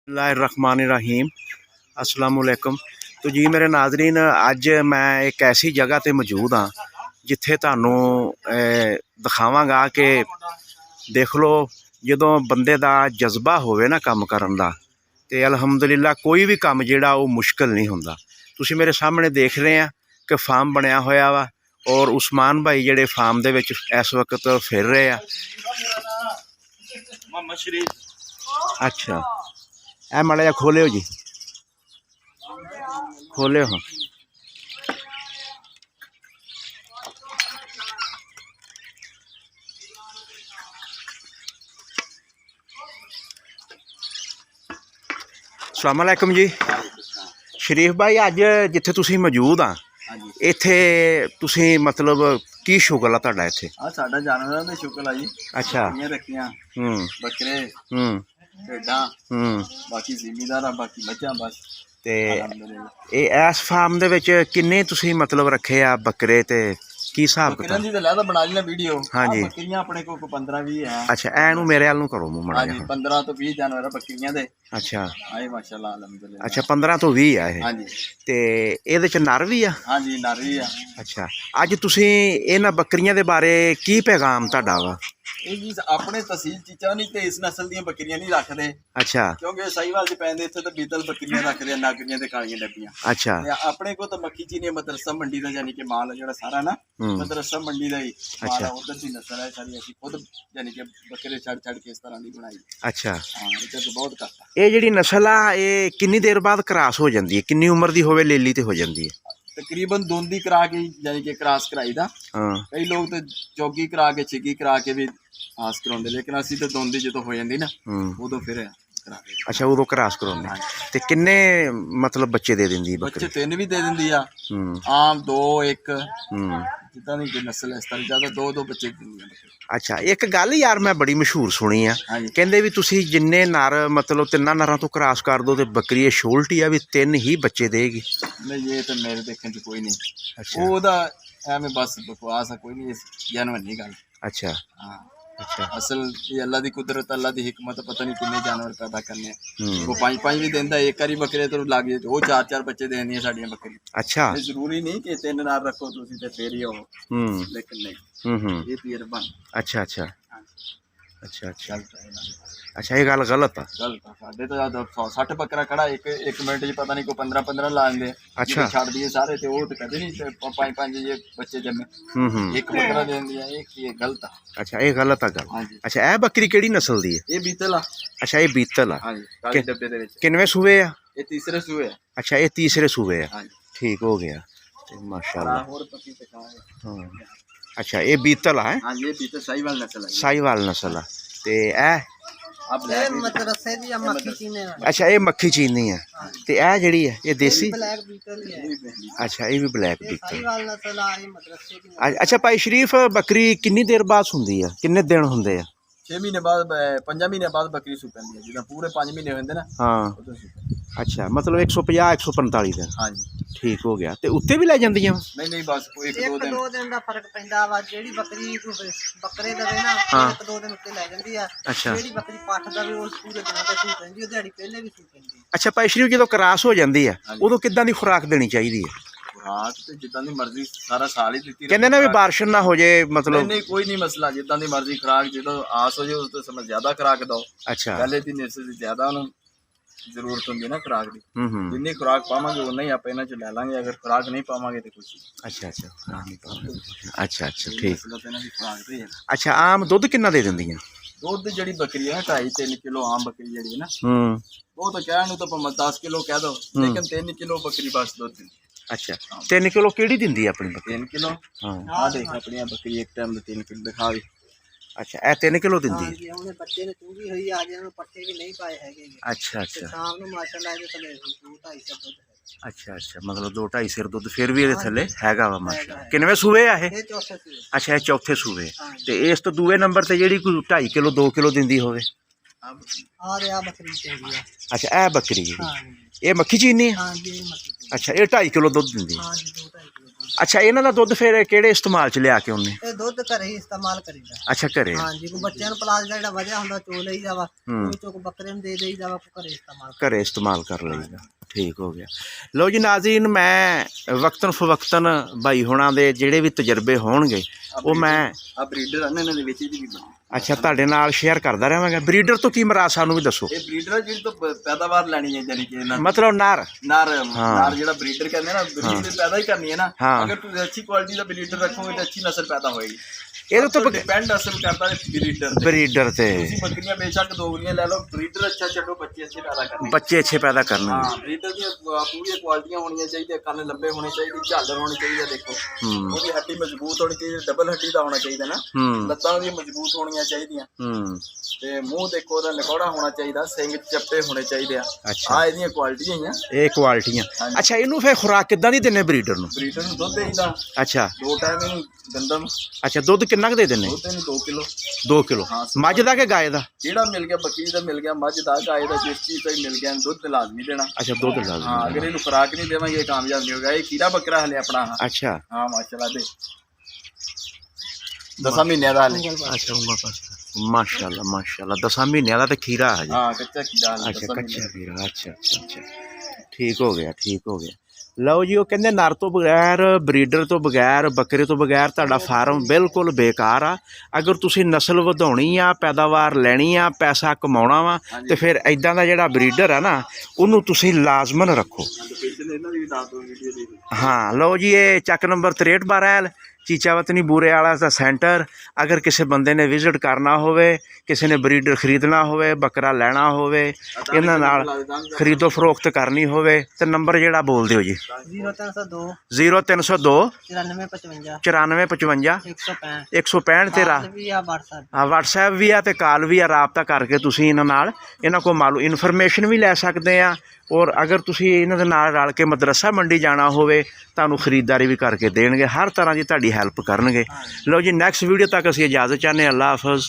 बिस्मिल्लाहिर्रहमानिर्रहीम अस्सलामुअलैकुम। तो जी मेरे नाजरीन, अज मैं एक ऐसी जगह ते मौजूद हाँ जिथे तुहानू दिखावांगा कि देख लो जदों बंदे दा जज्बा होवे ना काम करन दा ते अलहमदुलिल्लाह कोई भी काम जिहड़ा वो मुश्किल नहीं हुंदा। तुसीं मेरे सामने देख रहे हैं कि फार्म बनया होया वा और उस्मान भाई जिहड़े फार्म दे विच इस वक्त फिर रहे आ। अच्छा ए माड़ा जा खोलियो जी, खोलियो हाँ। अस्सलाम वालेकुम जी। शरीफ भाई अज जिथे तुसीं मौजूद हाँ इत्थे तुसीं मतलब की शुगल आ तुहाडा इत्थे? साडा जानवरां दा शुगल आ जी। अच्छा रखियां बकरे भेडां बाकी जिमीदार बाकी मझां बस। ते इस फार्म दे विच किन्ने तुसीं मतलब रखे आ बकरे ते की हिसाब किताब? दी लैदा बना ली ना वीडियो। हाँ जी बकरियां अपने को 15-20 है। अच्छा एनू मेरे वाल नू करो मुंह मड़ा जी। 15 तो 20 जानवर बकरियां दे। अच्छा आए माशाल्लाह अलहमदुलिल्लाह। अच्छा 15 तो 20 है हाँ जी। ते इहदे च नर भी आ? हाँ जी नर भी आ। अच्छा अज तुसीं इन्हां बकरियां दे बारे की पैगाम तुहाडा वा? जी अपने तहसील चीचा नहीं तो इस नस्ल दी बकरियां नहीं रखते। अच्छा क्योंकि साहिवाल च पैंदे इत्थे तो बीतल बकरियां रखते हैं, नागरियां ते कालियां डब्बियां। अच्छा अपने को तो मक्खी चीनी मदरसा मंडी का यानी कि माल जो सारा ना मदरसा मंडी का ही माल है, उधर की नस्ल है सारी। असीं खुद यानी कि बकरे छड़ छड़ के इस तरह की बनाई। अच्छा हाँ इधर तो बहुत घट है। ये जिहड़ी नस्ल आ ये किन्नी देर बाद क्रॉस हो जाती है? किन्नी उम्र दी होवे लेली ते हो जाती है? तकरीबन दोंदी करा के यानी कि क्रॉस कराई दा। कई लोग तो चौगी करा के छिगी करा के भी पास कराउंदे, लेकिन असी तो दोंदी जो हो जाती ना उदों फिर करा के। अच्छा उदों क्रॉस कराउंदे ते किन्ने मतलब बच्चे दे दिंदी बकरी? बच्चे 3 भी दे दिंदी आ, आम 2 1 जिद्दां दी नस्ल है इस तरह ज्यादा 2 बच्चे दिंदी आ। अच्छा एक गल यार मैं बड़ी मशहूर सुनी आ, कहंदे भी तुसीं जिन्ने नर मतलब 3 नरां तो क्रॉस कर दो ते बकरी छोलटी आ भी 3 ही बच्चे देगी? नहीं ये तो मेरे देखने च कोई नहीं। अच्छा ओदा एवें बस बकवास है, कोई नहीं जानवर नहीं गल। अच्छा हाँ अच्छा असल ये अल्लाह दी कुदरत अल्लाह दी हिकमत, पता नहीं किन्ने जानवर पैदा करने। वो 5 भी देंदा, एक बारी बकरे तो लग जाए वो 4 बच्चे देंदी साडियां बकरी। अच्छा जरूरी नहीं कि 3 नार रखो तुसीं ते फिर ही हो, लेकिन नहीं ये तजर्बा। अच्छा अच्छा अच्छा अच्छा अच्छा ये गल गलत है? गलत है साडे तो 60 बकरा खड़ा एक मिनट च पता नहीं को 15 ला लेंदे। अच्छा छड़ दिए सारे ते वो तो कदे नहीं 5 ये बच्चे जम्मे एक बकरा देंदी है, एक ये गलत है। अच्छा ये गलत है गल। अच्छा ए बकरी केड़ी नस्ल दी है? ये बीतल आ। अच्छा ये बीतल आ। हां जी काले डब्बे दे विच। किनवे सूबे आ? ये तीसरे सूबे आ। अच्छा ये तीसरे सूबे आ। हां जी ठीक हो गया ते माशाल्लाह। और पति ते खाए। हां अच्छा ये बीतल है? हां ये बीतल साहिवाल नस्ल है। साहिवाल नस्ल है ते ए अच्छा ये मक्खी चीनी है ते ए जेहड़ी है ये देसी? अच्छा ये भी ब्लैक बीतल। अच्छा भाई शरीफ बकरी किन्नी देर बाद सुंदी है, किन्ने दिन हुंदे आ? 6 महीने बाद 5 महीने बाद बकरी सू पैंदी है, जिदा पूरे 5 महीने होंदे ना। हाँ अच्छा मतलब 150 145 दिन। हाँ जी ठीक हो गया ते उत्ते भी ले जांदियां? नहीं नहीं बस कोई 1-2 दिन दा फर्क पैंदा वा। जेड़ी बकरी बकरे दवे ना 1-2 दिन उत्ते ले जांदी आ। अच्छा जेड़ी बकरी पठ दवे उस पूरे दिन ते सू पैंदी, ओ दिहाड़ी पहले भी सू पैंदी। अच्छा भाई शरीफ जदों क्रॉस हो जांदी है उदों किदां दी खुराक देनी चाहिदी है? खुराक तो जिद्दां दी मर्जी सारा साल ही दित्ती। कहंदे ना भी बारिश ना हो जाए मतलब? नहीं कोई नहीं मसला, जिद्दां दी मर्जी खुराक जो आस हो जाए उस तो समय ज्यादा खुराक दो। अच्छा पहले दिन से ज्यादा उन्होंने जरूरत होंगी ना खुराक की, जिन्नी खुराक पावांगे उन्ना ही आप इन्हां च ले लांगे, अगर खुराक नहीं पावांगे तो कुछ। अच्छा अच्छा अच्छा अच्छा ठीक। अच्छा आम दुध किन्ना दे दिंदियां? दुध जी बकरी है 2.5-3 किलो आम बकरी जी है ना वो तो कहने तो 10 किलो कह दो, लेकिन 3 किलो बकरी बस दुध दी। अच्छा 3 किलो केड़ी दिंदी है अपनी बकरी? 3 किलो हाँ देख अपनी बकरी एक टाइम 3 किलो दिखा भी। अच्छा ए 3 किलो दिंदी है? ਉਹਨੇ ਬੱਚੇ ਨੇ ਚੁੰਗੀ ਹੋਈ ਆ ਜਿਹਨੂੰ ਪੱਠੇ ਵੀ ਨਹੀਂ ਪਾਏ ਹੈਗੇ। ਅੱਛਾ ਅੱਛਾ ਸ਼ਾਮ ਨੂੰ ਮਾਸ਼ਾਅੱਲਾ ਇਹਦੇ ਥੱਲੇ 2-2.5 ਸਿਰ ਦੁੱਧ ਹੈ। ਅੱਛਾ ਅੱਛਾ ਮਤਲਬ 2-2.5 ਸਿਰ ਦੁੱਧ ਫਿਰ ਵੀ ਇਹਦੇ ਥੱਲੇ ਹੈਗਾ ਵਾ ਮਾਸ਼ਾਅੱਲਾ। ਕਿੰਨਵੇਂ ਸੂਏ ਆ ਇਹ? ਚੌਥੇ ਸੂਏ। ਅੱਛਾ ਇਹ ਚੌਥੇ ਸੂਏ ਤੇ ਇਸ ਤੋਂ ਦੂਏ ਨੰਬਰ ਤੇ ਜਿਹੜੀ ਕੋਈ 2.5 ਕਿਲੋ 2 ਕਿਲੋ ਦਿੰਦੀ ਹੋਵੇ? ਆ ਰਿਹਾ ਬੱਕਰੀ ਚੰਗੀ ਆ। ਅੱਛਾ ਇਹ ਬੱਕਰੀ ਜੀ, ਹਾਂ ਇਹ ਮੱਖੀ ਚੀਨੀ ਆ? ਹਾਂ ਜੀ ਇਹ ਮੱਕੀ ਦੀ। ਅੱਛਾ ਇਹ 2.5 ਕਿਲੋ ਦੁੱਧ ਦਿੰਦੀ? ਹਾਂ ਜੀ 2-2.5 ਕਿਲੋ ਦੁੱਧ। ਅੱਛਾ ਇਹਨਾਂ ਦਾ ਦੁੱਧ ਫਿਰ ਕਿਹੜੇ ਇਸਤੇਮਾਲ ਚ ਲਿਆ ਕੇ ਉਹਨੇ? ਇਹ ਦੁੱਧ ਘਰੇ ਹੀ ਇਸਤੇਮਾਲ ਕਰੀਦਾ। ਅੱਛਾ ਘਰੇ? ਹਾਂ ਜੀ ਕੋਈ ਬੱਚਿਆਂ ਨੂੰ ਪਲਾਸ ਦਾ ਜਿਹੜਾ ਵਜ੍ਹਾ ਹੁੰਦਾ ਚੋ ਲਈਦਾ ਵਾ, ਉਹ ਚੋ ਬੱਕਰੇ ਨੂੰ ਦੇ ਦੇਈਦਾ ਵਾ, ਘਰੇ ਇਸਤੇਮਾਲ ਘਰੇ ਇਸਤੇਮਾਲ ਕਰ ਲਈਦਾ। ਠੀਕ ਹੋ ਗਿਆ। ਲਓ ਜੀ ਨਾਜ਼ਰੀਨ, ਮੈਂ ਵਕਤਨ ਫਵਕਤਨ ਬਾਈ ਹੋਣਾ ਦੇ ਜਿਹੜੇ ਵੀ ਤਜਰਬੇ ਹੋਣਗੇ ਉਹ ਮੈਂ ਆ ਬਰੀਡਰ ਆ ਇਹਨਾਂ ਦੇ ਵਿੱਚ ਇਹਦੀ ਵੀ ਬਣੀ। ਅੱਛਾ ਤੁਹਾਡੇ ਨਾਲ ਸ਼ੇਅਰ ਕਰਦਾ ਰਹਾਂਗਾ। ਬਰੀਡਰ ਤੋਂ ਕੀ ਮਰਾਦ ਸਾਨੂੰ ਵੀ ਦੱਸੋ। ਇਹ ਬਰੀਡਰ ਜਿਹੜੀ ਤੋਂ ਪੈਦਾਵਾਰ ਲੈਣੀ ਹੈ, ਜਾਨੀ ਕਿ ਇਹਨਾਂ ਮਤਲਬ ਨਰ ਨਾਰ ਜਿਹੜਾ ਬਰੀਡਰ ਕਹਿੰਦੇ ਨਾ, ਬਰੀਡਰ ਪੈਦਾ ਹੀ ਕਰਨੀ ਹੈ ਨਾ। ਹਾਂ। ਅਗਰ ਤੁਸੀਂ ਅੱਛੀ ਕੁਆਲਿਟੀ ਦਾ ਬਰੀਡਰ ਰੱਖੋਗੇ ਤਾਂ ਅੱਛੀ ਨਸਲ ਪੈਦਾ ਹੋਏਗੀ। ਇਹਦੇ ਤੋਂ ਡਿਪੈਂਡ ਅਸਲ ਕਰਦਾ ਹੈ ਬਰੀਡਰ ਤੇ। ਤੁਸੀਂ ਬੱਕਰੀਆਂ ਬੇਸ਼ੱਕ ਦੋਗਲੀਆਂ ਲੈ ਲਓ, ਬਰੀਡਰ ਅੱਛਾ ਛੱਡੋ, ਬੱਚੇ ਅੱਛੇ ਪੈਦਾ ਕਰਨਗੇ। ਬੱਚੇ ਅੱਛੇ ਪੈਦਾ ਕਰਨਗੇ। ਹਾਂ ਬਰੀਡਰ ਦੀਆਂ ਪੂਰੀਆਂ ਕੁਆਲਿਟੀਆਂ ਹੋਣੀਆਂ ਚਾਹੀਦੀਆਂ, ਕੰਨ ਲੰਬੇ ਹੋਣੇ ਚਾਹੀਦੇ, ਝਾਲਰ ਹੋਣੀ ਚਾਹੀਦੀ ਹੈ। ਦੇਖੋ ਉਹਦੀ ਹੱਡੀ ਮਜ਼ਬੂਤ ਹੋਣੀ ਚਾਹੀਦੀ, ਡਬਲ ਹੱਡੀ ਦਾ ਹੋਣਾ ਚਾਹੀਦਾ ਨਾ, ਲੱਤਾਂ ਉਹਦੀਆਂ ਮਜ਼ਬੂਤ ਹੋਣੀਆਂ ਚਾਹੀਦੀਆਂ, ਤੇ ਮੂੰਹ ਦੇਖੋ ਉਹਦਾ ਨਿਕੌੜਾ ਹੋਣਾ ਚਾਹੀਦਾ, ਸਿੰਗ ਚੱਪੇ ਹੋਣੇ ਚਾਹੀਦੇ ਆ। ਆ ਇਹਦੀਆਂ ਕੁਆਲਿਟੀਆਂ ਹੀ ਆ, ਇਹ ਕੁਆਲਿਟੀਆਂ। ਅੱਛਾ ਇਹਨੂੰ ਫਿਰ ਖੁਰਾਕ ਕਿੱਦਾਂ ਦੀ ਦਿੰਨੇ ਬਰੀਡਰ ਨੂੰ? ਬਰੀਡਰ ਨੂੰ ਦੁੱਧ ਦੇਈਦਾ। ਅੱਛਾ 2 ਟਾਈਮ ਇਹਨੂੰ ਗੰਦਮ। ਅੱਛਾ ਦੁੱਧ ਕਿੰਨਾ ਕੁ ਦੇ ਦਿੰਨੇ? ਦੁੱਧ ਇਹਨੂੰ 2 ਕਿਲੋ। 2 ਕਿਲੋ ਮੱਝ ਦਾ ਕਿ ਗਾਏ ਦਾ? ਜਿਹੜਾ ਮਿਲ ਗਿਆ, ਬੱਕਰੀ ਦਾ ਮਿਲ ਗਿਆ, ਮੱਝ ਦਾ, ਗਾਏ ਦਾ, ਜਿਸ ਚੀਜ਼ ਦਾ ਹੀ ਮਿਲ ਗਿਆ, ਦੁੱਧ ਲਾਜ਼ਮੀ ਦੇਣਾ। ਅੱਛਾ ਦੁੱਧ ਲਾਜ਼ਮੀ। ਹਾਂ ਅਗਰ ਇਹਨੂੰ ਖੁਰਾਕ ਨਹੀਂ ਦੇਵਾਂਗੇ ਕਾਮਯਾਬ ਨਹੀਂ ਹੋਗਾ। ਇਹ ਕੀੜਾ ਬੱਕਰਾ ਹਲੇ ਆਪਣਾ। ਅੱਛਾ ਹਾਂ ਮਾਸ਼ਾਅੱਲਾ ਦੇ 10 ਮਹੀਨਿਆਂ ਦਾ ਹਲੇ। ਅੱਛਾ ਮਾਸ਼ਾਅੱਲਾ ਮਾਸ਼ਾਅੱਲਾ 10 ਮਹੀਨਿਆਂ ਦਾ ਤੇ ਖੀਰਾ ਹੈ ਜੀ। ਹਾਂ ਕੱਚਾ ਖੀਰਾ। ਅੱਛਾ ਕੱਚਾ ਖੀਰਾ। ਅੱਛਾ ਅੱਛਾ ਅੱਛਾ ਠੀਕ ਹੋ ਗਿਆ, ਠੀਕ ਹੋ ਗਿਆ। ਲਓ ਜੀ ਉਹ ਕਹਿੰਦੇ ਨਰ ਤੋਂ ਬਗੈਰ, ਬਰੀਡਰ ਤੋਂ ਬਗੈਰ, ਬੱਕਰੇ ਤੋਂ ਬਗੈਰ ਤੁਹਾਡਾ ਫਾਰਮ ਬਿਲਕੁਲ ਬੇਕਾਰ ਆ। ਅਗਰ ਤੁਸੀਂ ਨਸਲ ਵਧਾਉਣੀ ਆ, ਪੈਦਾਵਾਰ ਲੈਣੀ ਆ, ਪੈਸਾ ਕਮਾਉਣਾ ਵਾ, ਤੇ ਫਿਰ ਇਦਾਂ ਦਾ ਜਿਹੜਾ ਬਰੀਡਰ ਆ ਨਾ ਉਹਨੂੰ ਤੁਸੀਂ ਲਾਜ਼ਮਨ ਰੱਖੋ। ਹਾਂ ਲਓ ਜੀ ਇਹ ਚੱਕ ਨੰਬਰ 6312 ਚੀਚਾ ਵਤਨੀ ਬੂਰੇ ਵਾਲਾ ਦਾ ਸੈਂਟਰ। ਅਗਰ ਕਿਸੇ ਬੰਦੇ ਨੇ ਵਿਜ਼ਿਟ ਕਰਨਾ ਹੋਵੇ, ਕਿਸੇ ਨੇ ਬਰੀਡਰ ਖਰੀਦਣਾ ਹੋਵੇ, ਬੱਕਰਾ ਲੈਣਾ ਹੋਵੇ, ਇਹਨਾਂ ਨਾਲ ਖਰੀਦੋ ਫਰੋਖਤ ਕਰਨੀ ਹੋਵੇ ਤੇ ਨੰਬਰ ਜਿਹੜਾ ਬੋਲ ਦਿਓ ਜੀ। 0302 9455 165 ਤੇਰਾ। WhatsApp ਵੀ ਆ ਤੇ ਕਾਲ ਵੀ ਆ। ਰਾਬਤਾ ਕਰਕੇ ਤੁਸੀਂ ਇਹਨਾਂ ਨਾਲ, ਇਹਨਾਂ ਕੋਲ ਮਾਲੂਮ ਇਨਫੋਰਮੇਸ਼ਨ ਵੀ ਲੈ ਸਕਦੇ ਆ। ਔਰ ਅਗਰ ਤੁਸੀਂ ਇਹਨਾਂ ਦੇ ਨਾਲ ਰਲ ਕੇ ਮਦਰਸਾ ਮੰਡੀ ਜਾਣਾ ਹੋਵੇ, ਤੁਹਾਨੂੰ ਖਰੀਦਦਾਰੀ ਵੀ ਕਰਕੇ ਦੇਣਗੇ, ਹਰ ਤਰ੍ਹਾਂ ਦੀ ਤੁਹਾਡੀ ਹੈਲਪ ਕਰਨਗੇ। ਲਓ ਜੀ ਨੈਕਸਟ ਵੀਡੀਓ ਤੱਕ ਅਸੀਂ ਇਜਾਜ਼ਤ ਚਾਹੁੰਦੇ ਹਾਂ। ਅੱਲਾ ਹਾਫਿਜ਼।